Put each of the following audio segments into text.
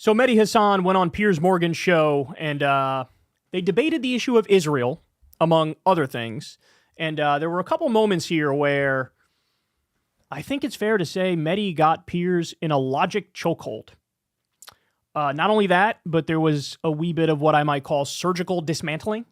So Mehdi Hasan went on Piers Morgan's show, and they debated the issue of Israel, among other things. And there were a couple moments here where I think it's fair to say Mehdi got Piers in a logic chokehold. Not only that, but there was a wee bit of what I might call surgical dismantling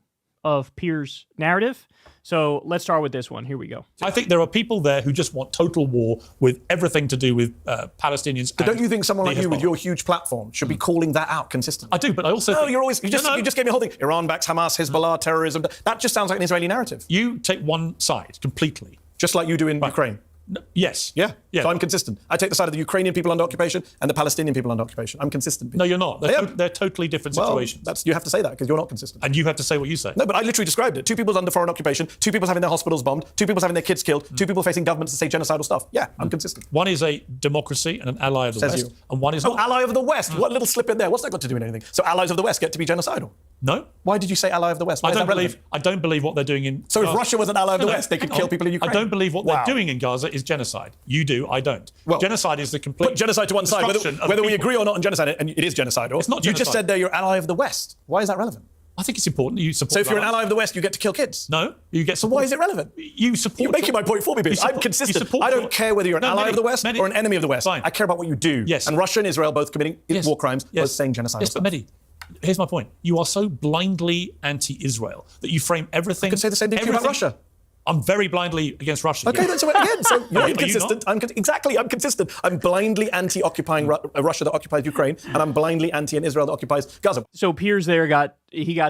of Piers' narrative. So let's start with this one. Here we go. I think there are people there who just want total war with everything to do with Palestinians. But don't you think someone like you with your huge platform should be calling that out consistently? I do, but I also think... you just gave me a whole thing. Iran backs Hamas, Hezbollah, terrorism. That just sounds like an Israeli narrative. You take one side completely. Just like you do in Ukraine. No, yes. Yeah. So I'm consistent. I take the side of the Ukrainian people under occupation and the Palestinian people under occupation. I'm consistent. No, you're not. They're totally different situations. You have to say that because you're not consistent. And you have to say what you say. No, but I literally described it. 2 people's under foreign occupation, 2 people's having their hospitals bombed, 2 people's having their kids killed, 2 people facing governments that say genocidal stuff. Yeah, I'm consistent. One is a democracy and an ally of the West. And one is not. Ally of the West. What little slip in there? What's that got to do with anything? So allies of the West get to be genocidal? No. Why did you say ally of the West? I don't believe what they're doing in So Gaza. If Russia was an ally of the West, they could kill people in Ukraine? I don't believe what they're doing in Gaza is genocide. You do, I don't. Well, genocide is the complete... Put genocide to one side, whether we agree or not on genocide, and it is genocidal. It's not genocide. You just said they're your ally of the West. Why is that relevant? I think it's important you support... So if you're an ally of the West, you get to kill kids? No, you get... So why is it relevant? You support... You're making my point for me, Piers. I'm consistent. I don't care whether you're an ally of the West or an enemy of the West. Fine. I care about what you do. Yes. And Russia and Israel both committing war crimes, both saying genocide. Yes, but Mehdi, here's my point. You are so blindly anti-Israel that you frame everything... I could say the same thing about Russia. I'm very blindly against Russia. Okay, yes. so again, so you're inconsistent. Are you not? Exactly, I'm consistent. I'm blindly anti-occupying Russia that occupies Ukraine, and I'm blindly anti in Israel that occupies Gaza. So Piers there got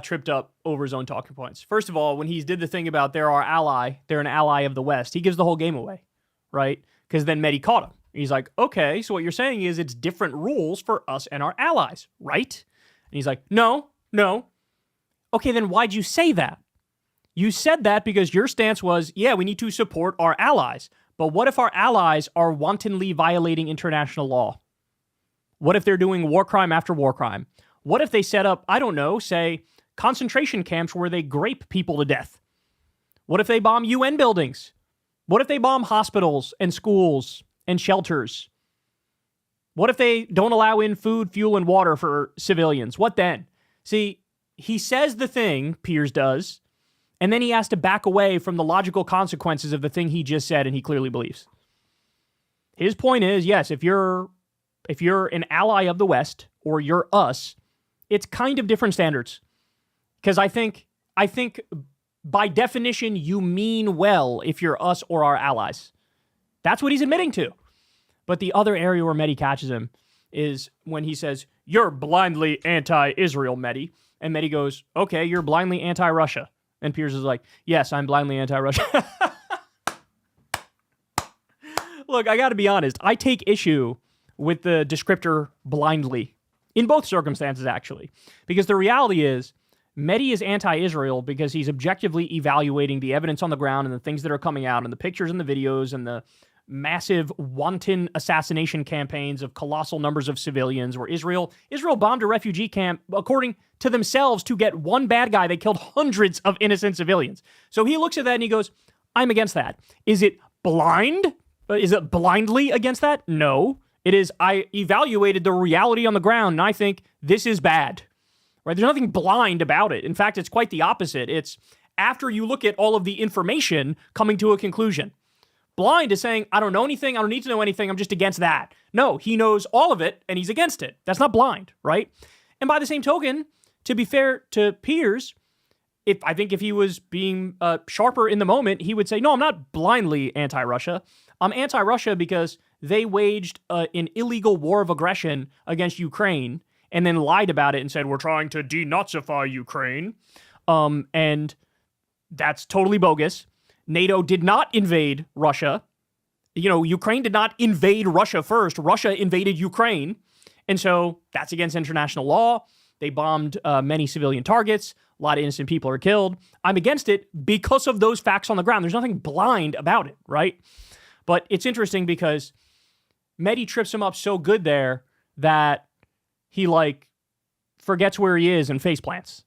tripped up over his own talking points. First of all, when he did the thing about they're an ally of the West, he gives the whole game away, right? Because then Mehdi caught him. He's like, okay, so what you're saying is it's different rules for us and our allies, right? And he's like, no. Okay, then why'd you say that? You said that because your stance was, yeah, we need to support our allies. But what if our allies are wantonly violating international law? What if they're doing war crime after war crime? What if they set up, I don't know, say, concentration camps where they grape people to death? What if they bomb UN buildings? What if they bomb hospitals and schools and shelters? What if they don't allow in food, fuel, and water for civilians? What then? See, he says the thing, Piers does, and then he has to back away from the logical consequences of the thing he just said and he clearly believes. His point is, yes, if you're an ally of the West or you're us, it's kind of different standards. Because I think by definition, you mean well if you're us or our allies. That's what he's admitting to. But the other area where Mehdi catches him is when he says, you're blindly anti-Israel, Mehdi. And Mehdi goes, okay, you're blindly anti-Russia. And Piers is like, yes, I'm blindly anti-Russia. Look, I got to be honest. I take issue with the descriptor blindly in both circumstances, actually. Because the reality is, Mehdi is anti-Israel because he's objectively evaluating the evidence on the ground and the things that are coming out and the pictures and the videos and the massive wanton assassination campaigns of colossal numbers of civilians where Israel bombed a refugee camp, according to themselves, to get one bad guy. They killed hundreds of innocent civilians. So he looks at that and he goes, I'm against that. Is it blind? Is it blindly against that? No. It is, I evaluated the reality on the ground and I think this is bad. Right? There's nothing blind about it. In fact, it's quite the opposite. It's after you look at all of the information coming to a conclusion. Blind is saying, I don't know anything, I don't need to know anything, I'm just against that. No, he knows all of it, and he's against it. That's not blind, right? And by the same token, to be fair to Piers, I think if he was being sharper in the moment, he would say, no, I'm not blindly anti-Russia. I'm anti-Russia because they waged an illegal war of aggression against Ukraine and then lied about it and said, we're trying to denazify Ukraine. And that's totally bogus. NATO did not invade Russia. Ukraine did not invade Russia first. Russia invaded Ukraine. And so that's against international law. They bombed many civilian targets. A lot of innocent people are killed. I'm against it because of those facts on the ground. There's nothing blind about it, right? But it's interesting because Mehdi trips him up so good there that he, forgets where he is and face plants.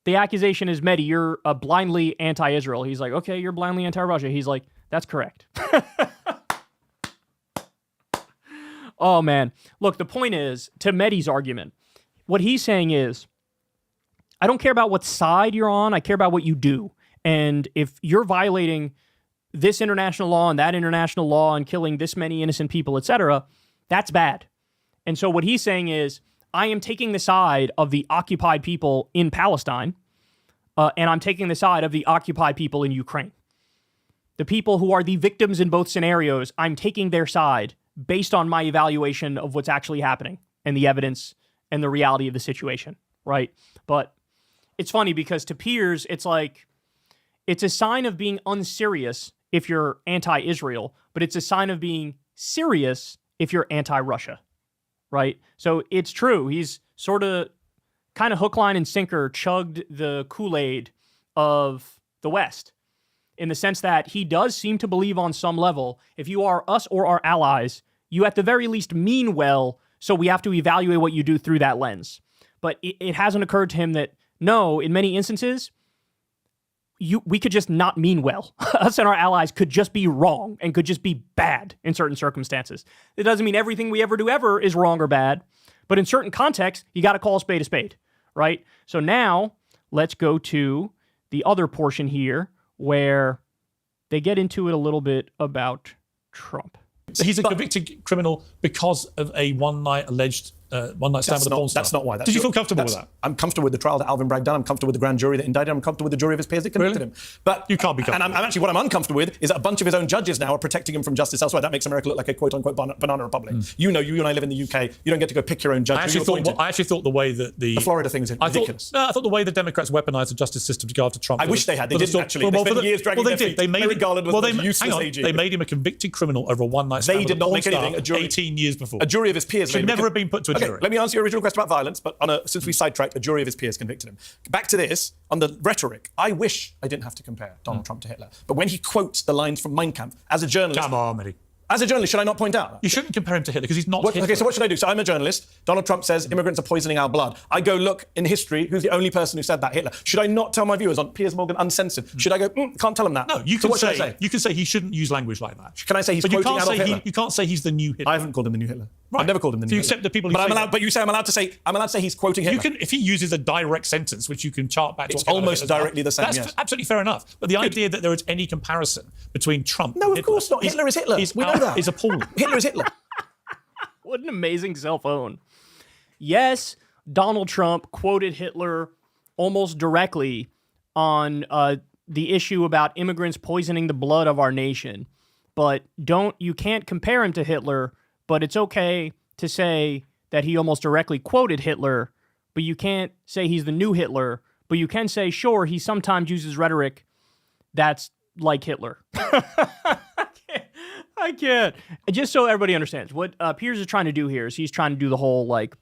The accusation is, Mehdi, you're blindly anti-Israel. He's like, okay, you're blindly anti-Russia. He's like, that's correct. Oh, man. Look, the point is, to Mehdi's argument, what he's saying is, I don't care about what side you're on. I care about what you do. And if you're violating this international law and that international law and killing this many innocent people, etc., that's bad. And so what he's saying is, I am taking the side of the occupied people in Palestine, and I'm taking the side of the occupied people in Ukraine. The people who are the victims in both scenarios, I'm taking their side based on my evaluation of what's actually happening and the evidence and the reality of the situation, right? But it's funny because to Piers, it's like, it's a sign of being unserious if you're anti-Israel, but it's a sign of being serious if you're anti-Russia, right? So it's true. He's sort of kind of hook, line, and sinker chugged the Kool-Aid of the West in the sense that he does seem to believe on some level, if you are us or our allies, you at the very least mean well, so we have to evaluate what you do through that lens. But it hasn't occurred to him that, no, in many instances, we could just not mean well. Us and our allies could just be wrong and could just be bad in certain circumstances. It doesn't mean everything we ever do ever is wrong or bad, but in certain contexts, you got to call a spade, right? So now let's go to the other portion here where they get into it a little bit about Trump. He's a convicted criminal because of a one-night alleged one-night stand with a porn star. That's not why. Did you feel comfortable with that? I'm comfortable with the trial that Alvin Bragg done. I'm comfortable with the grand jury that indicted him. I'm comfortable with the jury of his peers that convicted him. But you can't be comfortable. And I'm actually, what I'm uncomfortable with is that a bunch of his own judges now are protecting him from justice elsewhere. That makes America look like a quote-unquote banana republic. You know, you and I live in the UK. You don't get to go pick your own judge. I actually thought the way that the Florida thing is ridiculous. I thought the way the Democrats weaponized the justice system to go after Trump. I wish they had. They didn't actually. They spent years dragging their feet. Merrick Garland was the useless AG. They made him a convicted criminal over a one-night stand. They did not make anything. 18 years before. A jury of his peers should never have been put to a jury. Let me answer your original question about violence, but since we sidetracked, a jury of his peers convicted him. Back to this, on the rhetoric, I wish I didn't have to compare Donald Trump to Hitler. But when he quotes the lines from Mein Kampf, as a journalist... Come on, Mehdi. As a journalist, should I not point out? You shouldn't compare him to Hitler because he's not Hitler. Okay, so what should I do? So I'm a journalist. Donald Trump says immigrants are poisoning our blood. I go look in history, who's the only person who said that? Hitler. Should I not tell my viewers on Piers Morgan Uncensored? Should I go, can't tell them that? No, you can say he shouldn't use language like that. Can I say he's quoting Adolf Hitler? You can't say he's the new Hitler. I haven't called him the new Hitler. Right. I've never called him the new Hitler. So you accept the people who But you say I'm allowed to say he's quoting Hitler. If he uses a direct sentence, which you can chart back to... It's almost directly the same, That's absolutely fair enough. But the idea that there is any comparison between Trump No, of course not. Hitler is Hitler. We know that. Is appalling. Hitler is Hitler. What an amazing cell phone. Yes, Donald Trump quoted Hitler almost directly on the issue about immigrants poisoning the blood of our nation. But you can't compare him to Hitler, but it's okay to say that he almost directly quoted Hitler, but you can't say he's the new Hitler, but you can say, sure, he sometimes uses rhetoric that's like Hitler. I can't. Just so everybody understands, what Piers is trying to do here is he's trying to do the whole, like,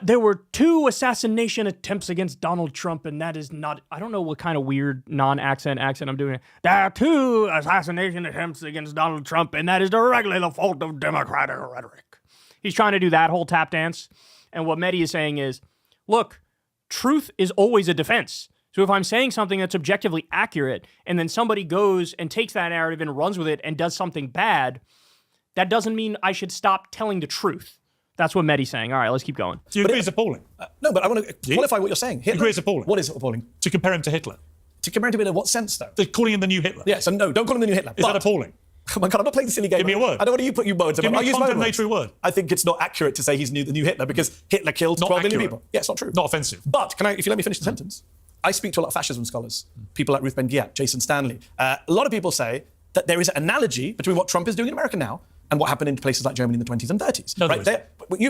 there were 2 assassination attempts against Donald Trump, and that is not... I don't know what kind of weird non-accent I'm doing. There are 2 assassination attempts against Donald Trump, and that is directly the fault of Democratic rhetoric. He's trying to do that whole tap dance, and what Mehdi is saying is, look, truth is always a defense. So if I'm saying something that's objectively accurate, and then somebody goes and takes that narrative and runs with it and does something bad, that doesn't mean I should stop telling the truth. That's what Mehdi's saying. All right, let's keep going. Do you agree it's appalling? No, but I want to qualify what you're saying. You agree it's appalling? What is appalling? To compare him to Hitler. To compare him to Hitler in what sense, though? Calling him the new Hitler. Yeah, so no, don't call him the new Hitler. Is that appalling? Oh my God, I'm not playing the silly game. Give me a word. I don't want you to put your words. Give me a condemnatory word. I think it's not accurate to say he's the new Hitler because Hitler killed 12 million people. Yeah, it's not true. Not offensive. But if you let me finish the sentence, I speak to a lot of fascism scholars, people like Ruth Ben-Ghiat, Jason Stanley. A lot of people say that there is an analogy between what Trump is doing in America now and what happened in places like Germany in the 20s and 30s. No, right there. But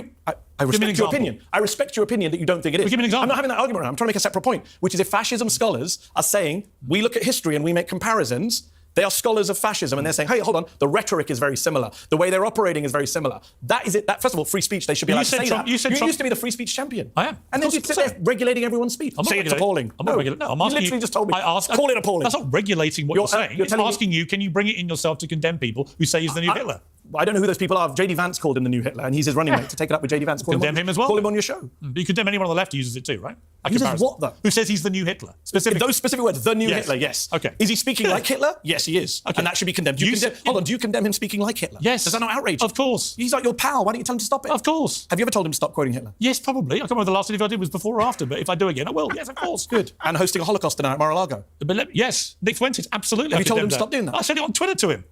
I respect your opinion. I respect your opinion that you don't think it is. Give me an example. I'm not having that argument. I'm trying to make a separate point, which is if fascism scholars are saying we look at history and we make comparisons. They are scholars of fascism, and they're saying, hey, hold on, the rhetoric is very similar. The way they're operating is very similar. That is it. First of all, free speech, they should be allowed to say that. You used to be the free speech champion. I am. And then you sit there regulating everyone's speech. I'm not it's appalling. I'm not regulating. No, I'm asking you literally just told me. Call it appalling. That's not regulating what you're saying. It's asking you, can you bring it in yourself to condemn people who say he's the new Hitler? I don't know who those people are. JD Vance called him the new Hitler, and he's his running mate to take it up with JD Vance. Condemn him as well. Call him on your show. You condemn anyone on the left who uses it too, right? Uses what, though? Who says he's the new Hitler? Those specific words, the new Hitler, yes. Okay. Is he speaking like Hitler? Yes, he is. Okay. And that should be condemned. Hold on, do you condemn him speaking like Hitler? Yes. Is that not outrageous? Of course. He's like your pal. Why don't you tell him to stop it? Of course. Have you ever told him to stop quoting Hitler? Yes, probably. I can't remember the last interview I did was before or after, but if I do again, I will. Yes, of course. Good. And hosting a Holocaust dinner at Mar-a-Lago. But yes, Nick Fuentes, absolutely. Have you told him to stop doing that? I said it on Twitter to him.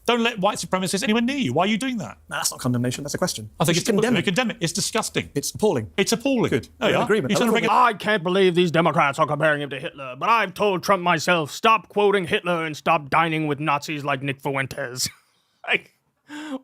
Don't let white supremacists anywhere near you. Why are you doing that? No, that's not condemnation. That's a question. I think it's condemn it. Condemn it. It's disgusting. It's appalling. It's appalling. Good. There you are. Agreement. I can't believe these Democrats are comparing him to Hitler, but I've told Trump myself, stop quoting Hitler and stop dining with Nazis like Nick Fuentes. Like,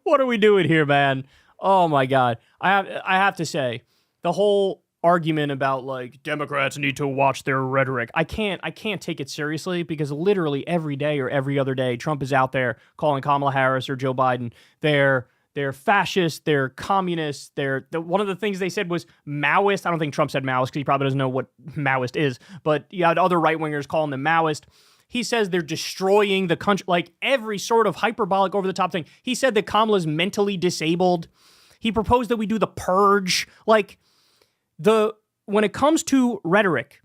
what are we doing here, man? Oh my God. I have to say, the whole argument about like Democrats need to watch their rhetoric. I can't take it seriously because literally every day or every other day, Trump is out there calling Kamala Harris or Joe Biden they're fascist, they're communists, one of the things they said was Maoist. I don't think Trump said Maoist because he probably doesn't know what Maoist is, but you had other right-wingers calling them Maoist. He says they're destroying the country, like every sort of hyperbolic over-the-top thing. He said that Kamala's mentally disabled. He proposed that we do the purge. Like, when it comes to rhetoric,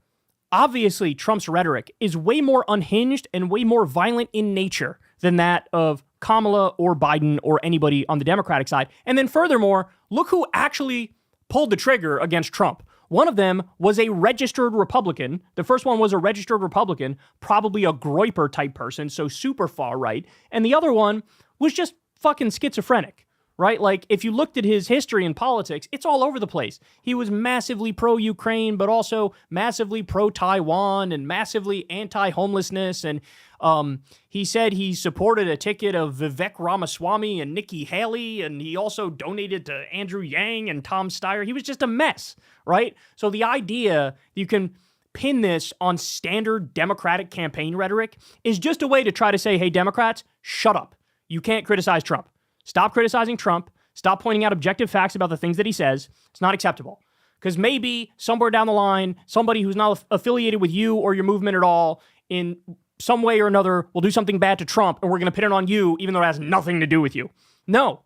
obviously Trump's rhetoric is way more unhinged and way more violent in nature than that of Kamala or Biden or anybody on the Democratic side. And then furthermore, look who actually pulled the trigger against Trump. One of them was a registered Republican. The first one was a registered Republican, probably a Groyper type person, so super far right. And the other one was just fucking schizophrenic. Right? Like, if you looked at his history in politics, it's all over the place. He was massively pro-Ukraine, but also massively pro-Taiwan and massively anti-homelessness. And he said he supported a ticket of Vivek Ramaswamy and Nikki Haley, and he also donated to Andrew Yang and Tom Steyer. He was just a mess, right? So the idea you can pin this on standard Democratic campaign rhetoric is just a way to try to say, hey, Democrats, shut up. You can't criticize Trump. Stop criticizing Trump. Stop pointing out objective facts about the things that he says. It's not acceptable. Because maybe somewhere down the line, somebody who's not affiliated with you or your movement at all in some way or another will do something bad to Trump, and we're going to pin it on you, even though it has nothing to do with you. No,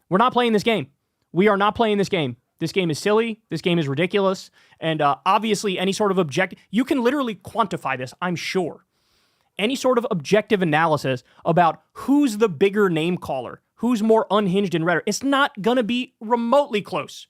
we're not playing this game. We are not playing this game. This game is silly. This game is ridiculous. And obviously, any sort of you can literally quantify this, I'm sure. Any sort of objective analysis about who's the bigger name caller, who's more unhinged in rhetoric, it's not going to be remotely close.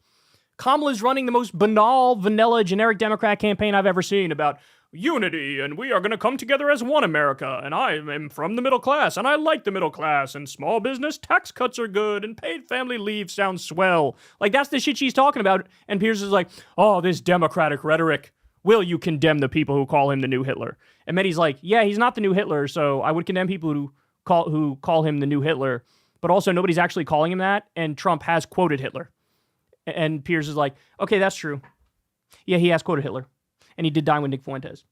Kamala's running the most banal, vanilla, generic Democrat campaign I've ever seen about unity, and we are going to come together as one America, and I am from the middle class, and I like the middle class, and small business tax cuts are good, and paid family leave sounds swell. Like, that's the shit she's talking about, and Piers is like, oh, this Democratic rhetoric. Will you condemn the people who call him the new Hitler? And Mehdi's like, yeah, he's not the new Hitler, so I would condemn people who call him the new Hitler. But also, nobody's actually calling him that, and Trump has quoted Hitler. And Piers is like, okay, that's true. Yeah, he has quoted Hitler. And he did dine with Nick Fuentes.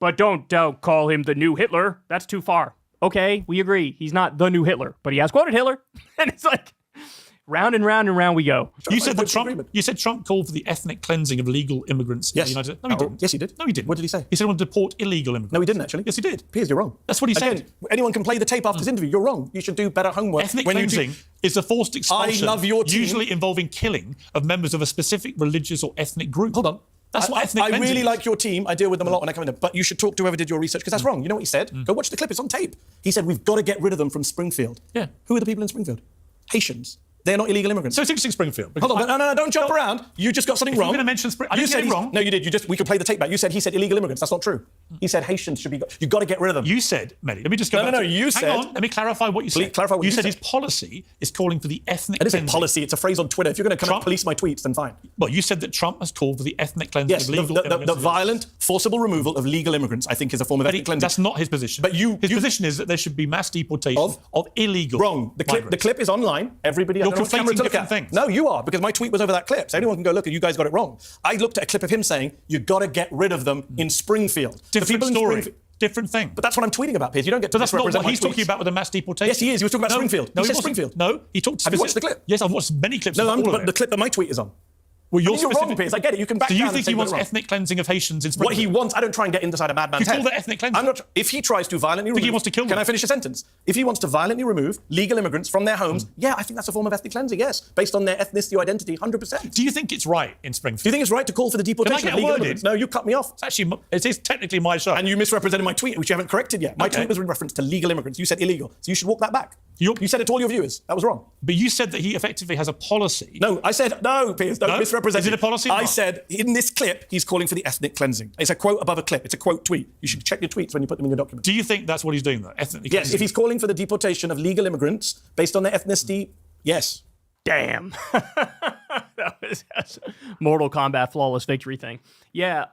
But don't call him the new Hitler. That's too far. Okay, we agree. He's not the new Hitler, but he has quoted Hitler. And it's like, round and round and round we go. You said Trump called for the ethnic cleansing of legal immigrants in the United States. No, he didn't. Yes, he did. No, he didn't. What did he say? He said he wanted to deport illegal immigrants. No, he didn't, actually. Yes, he did. Piers, you're wrong. That's what he said. Anyone can play the tape after this interview. You're wrong. You should do better homework. Ethnic cleansing is a forced expulsion, I love your team. usually involving killing of members of a specific religious or ethnic group. Hold on. That's what ethnic I cleansing really is. like your team. I deal with them a lot when I come in there. But you should talk to whoever did your research, because that's wrong. You know what he said? Go watch the clip. It's on tape. He said, we've got to get rid of them from Springfield. Yeah. Who are the people in Springfield? Haitians. They're not illegal immigrants. So it's interesting, Springfield. Hold on, no, don't jump around. You just got something wrong. You're going to mention Springfield. I didn't get it wrong. No, you did. We could play the tape back. He said illegal immigrants. That's not true. He said Haitians should be. You've got to get rid of them. You said, Mehdi, let me just go back. No, you said. Hang on, let me clarify what you said. Clarify what you said. His policy is calling for the ethnic It isn't cleansing. policy. It's a phrase on Twitter. If you're going to come and police my tweets, then fine. Well, you said that Trump has called for the ethnic cleansing Yes, of legal immigrants. the violent, forcible removal of legal immigrants, I think, is a form of ethnic cleansing. That's not his position. But his position is that there should be mass deportation of illegal Wrong. The clip is online. Everybody has You're conflating different things. No, you are, because my tweet was over that clip. So anyone can go look and you guys got it wrong. I looked at a clip of him saying, you've got to get rid of them in Springfield. Different story. Different thing. But that's what I'm tweeting about, Piers. You don't get to But that's not misrepresent what he's my tweets. talking about with the mass deportation. Yes, he is. He was talking about Springfield. No, he said wasn't. Springfield. No, he talked. Have you watched the clip? Yes, I've watched many clips. No, of all but of the it. clip that my tweet is on. Well, you're wrong, Piers. I get it. You can back Do you down think and say he wants we're wrong. ethnic cleansing of Haitians in What Springfield? he wants, I don't try and get inside a madman's head. You call that ethnic cleansing? I'm not. If he tries to violently remove, he wants to kill them? Can I finish a sentence? If he wants to violently remove legal immigrants from their homes, yeah, I think that's a form of ethnic cleansing. Yes, based on their ethnicity or identity, 100%. Do you think it's right in Springfield? Do you think it's right to call for the deportation get of legal a word immigrants? in? No, you cut me off. It is technically my show. And you misrepresented my tweet, which you haven't corrected yet. My tweet was in reference to legal immigrants. You said illegal. So you should walk that back. You said it to all your viewers. That was wrong. But you said that he effectively has a policy. No, I said, no, Piers, don't misrepresent Is it a policy or I not? said, in this clip, he's calling for the ethnic cleansing. It's a quote above a clip. It's a quote tweet. You should check your tweets when you put them in your document. Do you think that's what he's doing, though? Ethnically Yes, cleansing? if he's calling for the deportation of legal immigrants based on their ethnicity, yes. Damn. That's a Mortal Kombat flawless victory thing. Yeah,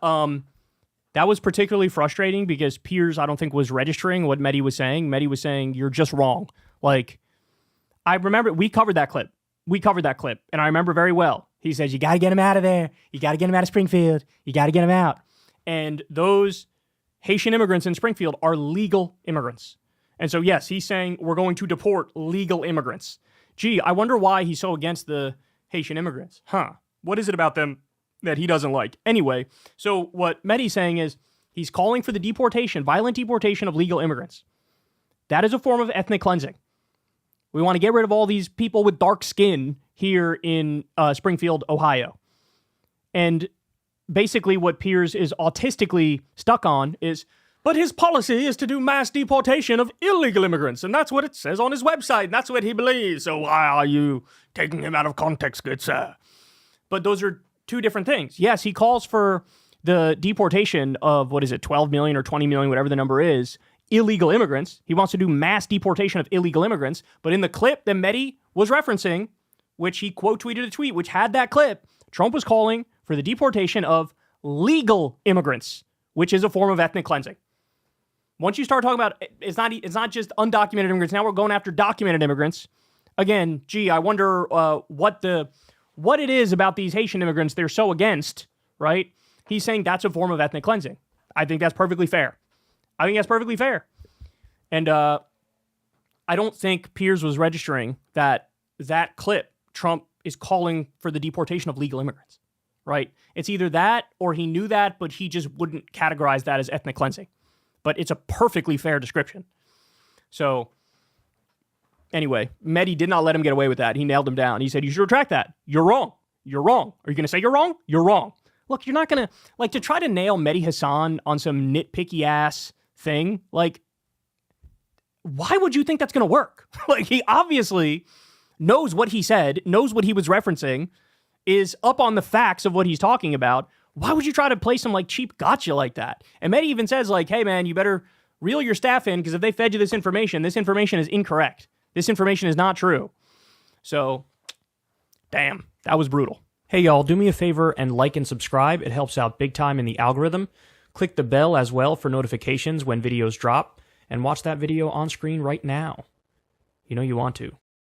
that was particularly frustrating because Piers, I don't think, was registering what Mehdi was saying. Mehdi was saying, you're just wrong. Like, I remember we covered that clip. And I remember very well. He says, you got to get him out of there. You got to get him out of Springfield. You got to get him out. And those Haitian immigrants in Springfield are legal immigrants. And so, yes, he's saying we're going to deport legal immigrants. Gee, I wonder why he's so against the Haitian immigrants. Huh. What is it about them that he doesn't like? Anyway, so what Mehdi's saying is he's calling for the deportation, violent deportation of legal immigrants. That is a form of ethnic cleansing. We want to get rid of all these people with dark skin here in Springfield, Ohio. And basically what Piers is autistically stuck on is, but his policy is to do mass deportation of illegal immigrants, and that's what it says on his website, and that's what he believes. So why are you taking him out of context, good sir? But those are two different things. Yes, he calls for the deportation of, 12 million or 20 million, whatever the number is, illegal immigrants. He wants to do mass deportation of illegal immigrants. But in the clip that Mehdi was referencing, which he quote tweeted a tweet, which had that clip, Trump was calling for the deportation of legal immigrants, which is a form of ethnic cleansing. Once you start talking about, it's not just undocumented immigrants. Now we're going after documented immigrants. Again, gee, I wonder what it is about these Haitian immigrants they're so against, right? He's saying that's a form of ethnic cleansing. I think that's perfectly fair. And I don't think Piers was registering that clip, Trump is calling for the deportation of legal immigrants, right? It's either that or he knew that, but he just wouldn't categorize that as ethnic cleansing. But it's a perfectly fair description. So anyway, Mehdi did not let him get away with that. He nailed him down. He said, you should retract that. You're wrong. You're wrong. Are you going to say you're wrong? You're wrong. Look, you're not going to, like, to try to nail Mehdi Hasan on some nitpicky ass thing, like, why would you think that's going to work? Like, he obviously knows what he said, knows what he was referencing, is up on the facts of what he's talking about. Why would you try to play some, like, cheap gotcha like that? And Mehdi even says, like, hey, man, you better reel your staff in because if they fed you this information is incorrect. This information is not true. So, damn, that was brutal. Hey, y'all, do me a favor and like and subscribe. It helps out big time in the algorithm. Click the bell as well for notifications when videos drop, and watch that video on screen right now. You know you want to.